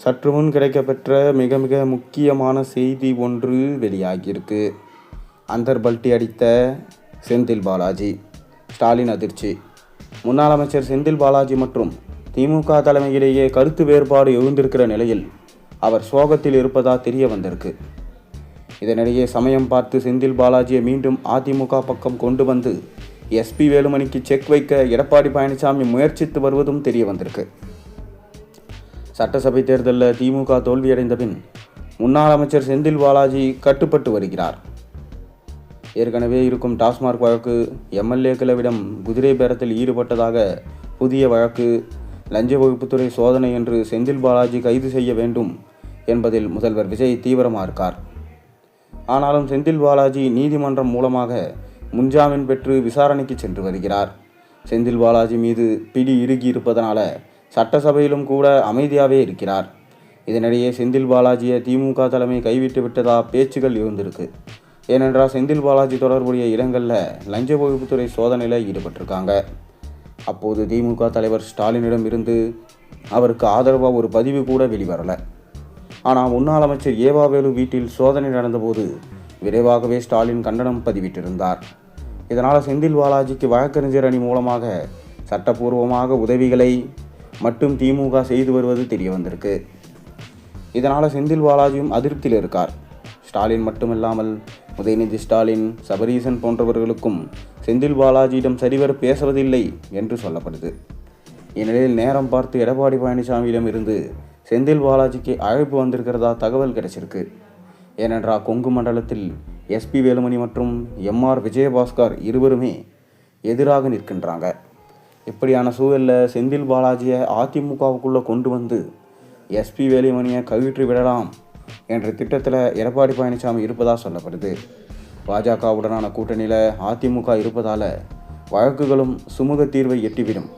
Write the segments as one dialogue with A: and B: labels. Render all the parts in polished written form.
A: சற்று முன் கிடைக்கப்பெற்ற மிக மிக முக்கியமான செய்தி ஒன்று வெளியாகியிருக்கு. அந்தர்பல்ட்டி அடித்த செந்தில் பாலாஜி. ஸ்டாலின் அதிர்ச்சி. முன்னாள் அமைச்சர் செந்தில் பாலாஜி மற்றும் திமுக தலைமையிலேயே கருத்து வேறுபாடு எழுந்திருக்கிற நிலையில் அவர் சோகத்தில் இருப்பதா தெரிய வந்திருக்கு. இதனிடையே சமயம் பார்த்து செந்தில் பாலாஜியை மீண்டும் அதிமுக பக்கம் கொண்டு வந்து எஸ்பி வேலுமணிக்கு செக் வைக்க எடப்பாடி பழனிசாமி முயற்சித்து வருவதும் தெரிய வந்திருக்கு. சட்டசபை தேர்தலில் திமுக தோல்வியடைந்த பின் முன்னாள் அமைச்சர் செந்தில் பாலாஜி கட்டுப்பட்டு வருகிறார். ஏற்கனவே இருக்கும் டாஸ்மாக் வழக்கு, எம்எல்ஏக்களிடம் குதிரை பேரத்தில் ஈடுபட்டதாக புதிய வழக்கு, லஞ்ச ஒழிப்புத்துறை சோதனை என்று செந்தில் பாலாஜி கைது செய்ய வேண்டும் என்பதில் முதல்வர் விஜய் தீவிரமாக இருக்கார். ஆனாலும் செந்தில் பாலாஜி நீதிமன்றம் மூலமாக முன்ஜாமீன் பெற்று விசாரணைக்கு சென்று வருகிறார். செந்தில் பாலாஜி மீது பிடி இறுகி இருப்பதனால சட்டசபையிலும் கூட அமைதியாகவே இருக்கிறார். இதனிடையே செந்தில் பாலாஜியை திமுக தலைமை கைவிட்டு விட்டதா பேச்சுகள் இருந்திருக்கு. ஏனென்றால் செந்தில் பாலாஜி தொடர்புடைய இடங்களில் லஞ்ச ஒழிப்புத்துறை சோதனையில் ஈடுபட்டிருக்காங்க. அப்போது திமுக தலைவர் ஸ்டாலினிடம் இருந்து அவருக்கு ஆதரவாக ஒரு பதிவு கூட வெளிவரலை. ஆனால் முன்னாள் அமைச்சர் ஏவாவேலு வீட்டில் சோதனை நடந்தபோது விரைவாகவே ஸ்டாலின் கண்டனம் பதிவிட்டிருந்தார். இதனால் செந்தில் பாலாஜிக்கு வழக்கறிஞர் அணி மூலமாக சட்டப்பூர்வமாக உதவிகளை மட்டும் திமுக செய்து வருவது தெரிய வந்திருக்கு. இதனால் செந்தில் பாலாஜியும் அதிருப்தியில் இருக்கார். ஸ்டாலின் மட்டுமில்லாமல் உதயநிதி ஸ்டாலின், சபரீசன் போன்றவர்களுக்கும் செந்தில் பாலாஜியிடம் சரிவர பேசுவதில்லை என்று சொல்லப்படுது. இந்நிலையில் நேரம் பார்த்து எடப்பாடி பழனிசாமியிடம் இருந்து செந்தில் பாலாஜிக்கு அழைப்பு வந்திருக்கிறதா தகவல் கிடைச்சிருக்கு. ஏனென்றால் கொங்கு மண்டலத்தில் எஸ்பி வேலுமணி மற்றும் எம்ஆர் விஜயபாஸ்கர் இருவருமே எதிராக நிற்கின்றாங்க. இப்படியான சூழலில் செந்தில் பாலாஜியை அதிமுகவுக்குள்ளே கொண்டு வந்து எஸ்பி வேலுமணியை கவிற்றி விடலாம் என்ற திட்டத்தில் எடப்பாடி பழனிசாமி இருப்பதாக சொல்லப்படுது. பாஜகவுடனான கூட்டணியில் அதிமுக இருப்பதால் வழக்குகளும் சுமூக தீர்வை எட்டிவிடும்.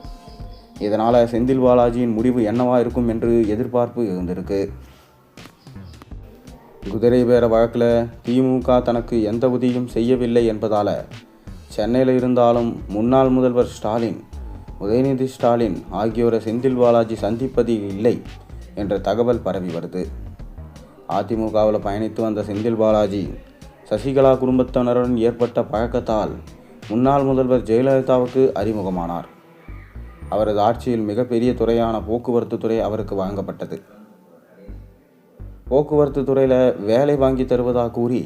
A: இதனால் செந்தில் பாலாஜியின் முடிவு என்னவாக இருக்கும் என்று எதிர்பார்ப்பு இருந்திருக்கு. குதிரை பேர வழக்கில் திமுக தனக்கு எந்த உதவியும் செய்யவில்லை என்பதால் சென்னையில் இருந்தாலும் முன்னாள் முதல்வர் ஸ்டாலின், உதயநிதி ஸ்டாலின் ஆகியோரை செந்தில் பாலாஜி சந்திப்பது இல்லை என்ற தகவல் பரவி வருது. அதிமுகவில் பயணித்து வந்த செந்தில் பாலாஜி சசிகலா குடும்பத்தினருடன் ஏற்பட்ட பழக்கத்தால் முன்னாள் முதல்வர் ஜெயலலிதாவுக்கு அறிமுகமானார். அவரது ஆட்சியில் மிகப்பெரிய துறையான போக்குவரத்து துறை அவருக்கு வழங்கப்பட்டது. போக்குவரத்து துறையில் வேலை வாங்கி தருவதாக கூறி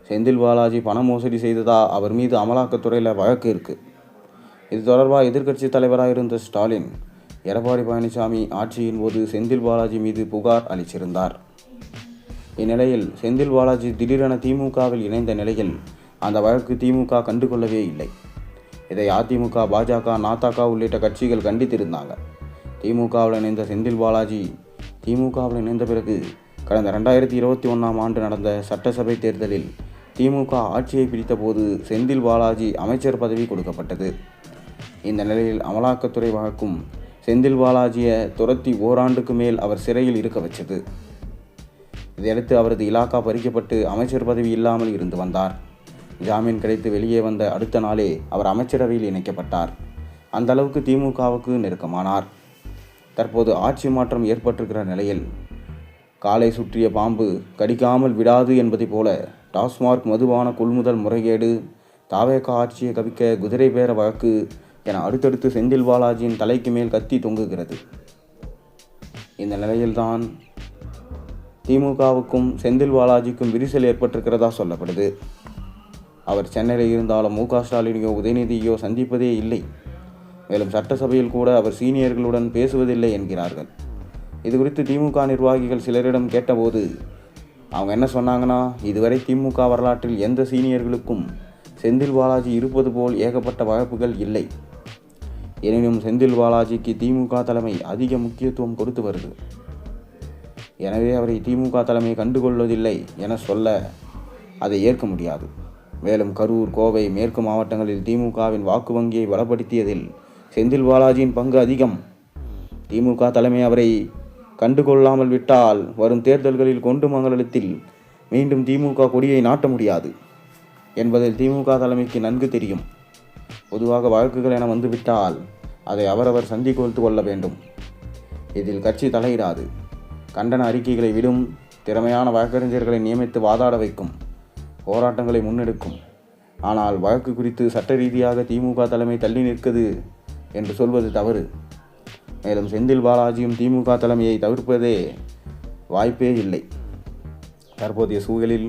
A: செந்தில் பாலாஜி பண மோசடி செய்ததா அவர் மீது அமலாக்கத்துறையில் வழக்கு இருக்குது. இது தொடர்பாக எதிர்க்கட்சி தலைவராக இருந்த ஸ்டாலின், எடப்பாடி பழனிசாமி ஆட்சியின் போது செந்தில் பாலாஜி மீது புகார் அளித்திருந்தார். இந்நிலையில் செந்தில் பாலாஜி திடீரென திமுகவில் இணைந்த நிலையில் அந்த வழக்கு திமுக கண்டுகொள்ளவே இல்லை. இதை அதிமுக, பாஜக, நாதக உள்ளிட்ட கட்சிகள் கண்டித்திருந்தாங்க. திமுகவில் இணைந்த செந்தில் பாலாஜி திமுகவில் இணைந்த பிறகு கடந்த 2021 ஆண்டு நடந்த சட்டசபை தேர்தலில் திமுக ஆட்சியை பிடித்த போது செந்தில் பாலாஜி அமைச்சர் பதவி கொடுக்கப்பட்டது. இந்த நிலையில் அமலாக்கத்துறை வழக்கும் செந்தில் பாலாஜியை துரத்தி ஓராண்டுக்கு மேல் அவர் சிறையில் இருக்க வச்சது. இதையடுத்து அவரது இலாக்கா பறிக்கப்பட்டு அமைச்சர் பதவி இல்லாமல் இருந்து வந்தார். ஜாமீன் கிடைத்து வெளியே வந்த அடுத்த நாளே அவர் அமைச்சரவையில் இணைக்கப்பட்டார். அந்த அளவுக்கு திமுகவுக்கு நெருக்கமானார். தற்போது ஆட்சி மாற்றம் ஏற்பட்டிருக்கிற நிலையில் காலை சுற்றிய பாம்பு கடிக்காமல் விடாது என்பதை போல டாஸ்மாக் மதுபான கொள்முதல் முறைகேடு, தாவேகா ஆட்சியை கவிக்க குதிரை பேர வழக்கு என அடுத்தடுத்து செந்தில் பாலாஜியின் தலைக்கு மேல் கத்தி தொங்குகிறது. இந்த நிலையில்தான் திமுகவுக்கும் செந்தில் பாலாஜிக்கும் விரிசல் ஏற்பட்டிருக்கிறதா சொல்லப்படுது. அவர் சென்னையில் இருந்தாலும் மு.க. ஸ்டாலினையோ உதயநிதியோ சந்திப்பதே இல்லை. மேலும் சட்டசபையில் கூட அவர் சீனியர்களுடன் பேசுவதில்லை என்கிறார்கள். இது குறித்து திமுக நிர்வாகிகள் சிலரிடம் கேட்டபோது அவங்க என்ன சொன்னாங்கன்னா, இதுவரை திமுக வரலாற்றில் எந்த சீனியர்களுக்கும் செந்தில் பாலாஜி இருப்பது போல் ஏகப்பட்ட வாய்ப்புகள் இல்லை. எனினும் செந்தில் பாலாஜிக்கு திமுக தலைமை அதிக முக்கியத்துவம் கொடுத்து வருது. எனவே அவரை திமுக தலைமை கண்டுகொள்வதில்லை என சொல்ல அதை ஏற்க முடியாது. மேலும் கரூர், கோவை, மேற்கு மாவட்டங்களில் திமுகவின் வாக்கு வங்கியை பலப்படுத்தியதில் செந்தில் பாலாஜியின் பங்கு அதிகம். திமுக தலைமை அவரை கண்டுகொள்ளாமல் விட்டால் வரும் தேர்தல்களில் கொண்டுமங்கலத்தில் மீண்டும் திமுக கொடியை நாட்ட முடியாது என்பதில் திமுக தலைமைக்கு நன்கு தெரியும். பொதுவாக வழக்குகள் என வந்துவிட்டால் அதை அவரவர் சந்தி கொடுத்து கொள்ள வேண்டும். இதில் கட்சி தலையிடாது. கண்டன அறிக்கைகளை விடும், திறமையான வழக்கறிஞர்களை நியமித்து வாதாட வைக்கும், போராட்டங்களை முன்னெடுக்கும். ஆனால் வழக்கு குறித்து சட்ட ரீதியாக திமுக தலைமை தள்ளி நிற்குது என்று சொல்வது தவறு. மேலும் செந்தில் பாலாஜியும் திமுக தலைமையை தவிர்ப்பதே வாய்ப்பே இல்லை. தற்போதைய சூழலில்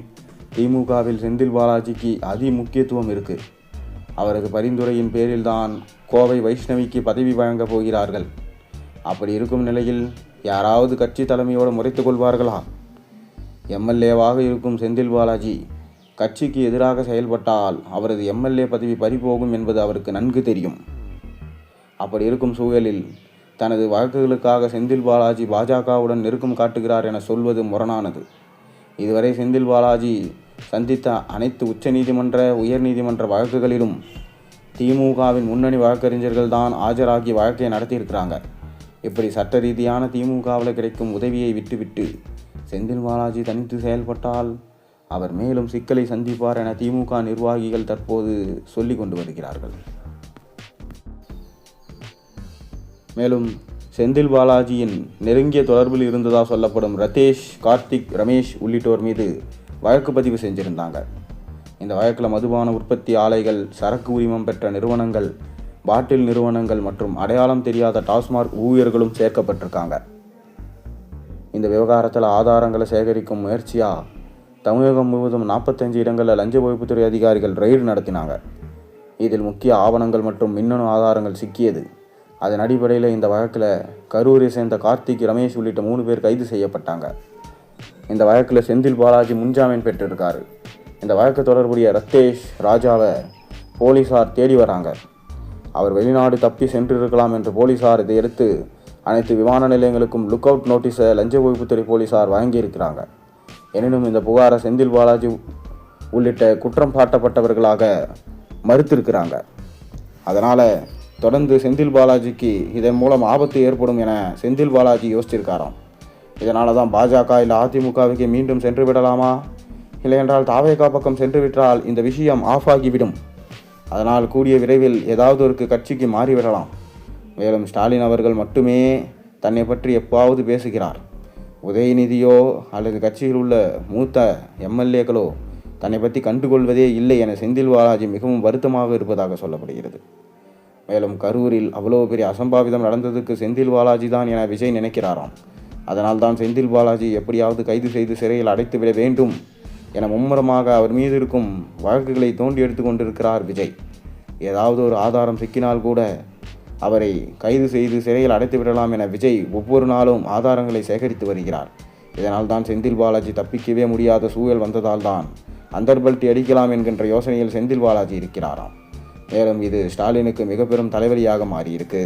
A: திமுகவில் செந்தில் பாலாஜிக்கு அதி முக்கியத்துவம் இருக்குது. அவரது பரிந்துரையின் பேரில்தான் கோவை வைஷ்ணவிக்கு பதவி வழங்கப் போகிறார்கள். அப்படி இருக்கும் நிலையில் யாராவது கட்சி தலைமையோடு முறைத்து கொள்வார்களா? எம்எல்ஏவாக இருக்கும் செந்தில் பாலாஜி கட்சிக்கு எதிராக செயல்பட்டால் அவரது எம்எல்ஏ பதவி பறிபோகும் என்பது அவருக்கு நன்கு தெரியும். அப்படி இருக்கும் சூழலில் தனது வழக்குகளுக்காக செந்தில் பாலாஜி பாஜகவுடன் நெருக்கம் காட்டுகிறார் என சொல்வது முரணானது. இதுவரை செந்தில் பாலாஜி சந்தித்த அனைத்து உச்சநீதிமன்ற, உயர்நீதிமன்ற வழக்குகளிலும் திமுகவின் முன்னணி வழக்கறிஞர்கள் தான் ஆஜராகி வழக்கை நடத்தியிருக்கிறாங்க. இப்படி சட்ட ரீதியான திமுகவில் கிடைக்கும் உதவியை விட்டுவிட்டு செந்தில் பாலாஜி தனித்து செயல்பட்டால் அவர் மேலும் சிக்கலை சந்திப்பார் என திமுக நிர்வாகிகள் தற்போது சொல்லிக் கொண்டு வருகிறார்கள். மேலும் செந்தில் பாலாஜியின் நெருங்கிய தொடர்பில் இருந்ததாக சொல்லப்படும் ரதேஷ், கார்த்திக், ரமேஷ் உள்ளிட்டோர் மீது வழக்கு பதிவு செஞ்சுருந்தாங்க. இந்த வழக்கில் மதுபான உற்பத்தி ஆலைகள், சரக்கு உரிமம் பெற்ற நிறுவனங்கள், பாட்டில் நிறுவனங்கள் மற்றும் அடையாளம் தெரியாத டாஸ்மார்க் ஊழியர்களும் சேர்க்கப்பட்டிருக்காங்க. இந்த விவகாரத்தில் ஆதாரங்களை சேகரிக்கும் முயற்சியாக தமிழகம் முழுவதும் 45 இடங்களில் லஞ்ச ஒழிப்புத்துறை அதிகாரிகள் ரெய்டு நடத்தினாங்க. இதில் முக்கிய ஆவணங்கள் மற்றும் மின்னணு ஆதாரங்கள் சிக்கியது. அதன் அடிப்படையில் இந்த வழக்கில் கரூரை சேர்ந்த கார்த்திக், ரமேஷ் உள்ளிட்ட 3 பேர் கைது செய்யப்பட்டாங்க. இந்த வழக்கில் செந்தில் பாலாஜி முன்ஜாமீன் பெற்றிருக்காரு. இந்த வழக்கு தொடர்புடைய ரத்தேஷ் ராஜாவை போலீஸார் தேடி வராங்க. அவர் வெளிநாடு தப்பி சென்றிருக்கலாம் என்று போலீஸார் இதையடுத்து அனைத்து விமான நிலையங்களுக்கும் லுக் அவுட் நோட்டீஸை லஞ்ச ஒழிப்புத்துறை போலீஸார் வழங்கியிருக்கிறாங்க. எனினும் இந்த புகாரை செந்தில் பாலாஜி உள்ளிட்ட குற்றம் சாட்டப்பட்டவர்களாக மறுத்திருக்கிறாங்க. அதனால் தொடர்ந்து செந்தில் பாலாஜிக்கு இதன் மூலம் ஆபத்து ஏற்படும் என செந்தில் பாலாஜி யோசிச்சிருக்காராம். இதனால தான் பாஜக இல்லை அதிமுகவுக்கு மீண்டும் சென்று விடலாமா, இல்லையென்றால் தாவேகா பக்கம் சென்று விட்டால் இந்த விஷயம் ஆஃப் ஆகிவிடும். அதனால் கூடிய விரைவில் ஏதாவது ஒரு கட்சிக்கு மாறிவிடலாம். மேலும் ஸ்டாலின் அவர்கள் மட்டுமே தன்னை பற்றி எப்பாவது பேசுகிறார். உதயநிதியோ அல்லது கட்சியில் உள்ள மூத்த எம்எல்ஏக்களோ தன்னை பற்றி கண்டுகொள்வதே இல்லை என செந்தில் பாலாஜி மிகவும் வருத்தமாக இருப்பதாக சொல்லப்படுகிறது. மேலும் கரூரில் அவ்வளோ பெரிய அசம்பாவிதம் நடந்ததுக்கு செந்தில் பாலாஜி தான் என விஜய் நினைக்கிறாராம். அதனால் தான் செந்தில் பாலாஜி எப்படியாவது கைது செய்து சிறையில் அடைத்து விட வேண்டும் என மும்முரமாக அவர் மீது இருக்கும் வழக்குகளை தோண்டி எடுத்து கொண்டிருக்கிறார் விஜய். ஏதாவது ஒரு ஆதாரம் சிக்கினால் கூட அவரை கைது செய்து சிறையில் அடைத்து விடலாம் என விஜய் ஒவ்வொரு நாளும் ஆதாரங்களை சேகரித்து வருகிறார். இதனால் தான் செந்தில் பாலாஜி தப்பிக்கவே முடியாத சூழல் வந்ததால் தான் அந்தர்பல்ட்டி அடிக்கலாம் என்கின்ற யோசனையில் செந்தில் பாலாஜி இருக்கிறாராம். மேலும் இது ஸ்டாலினுக்கு மிக பெரும் தலைவலியாக மாறியிருக்கு.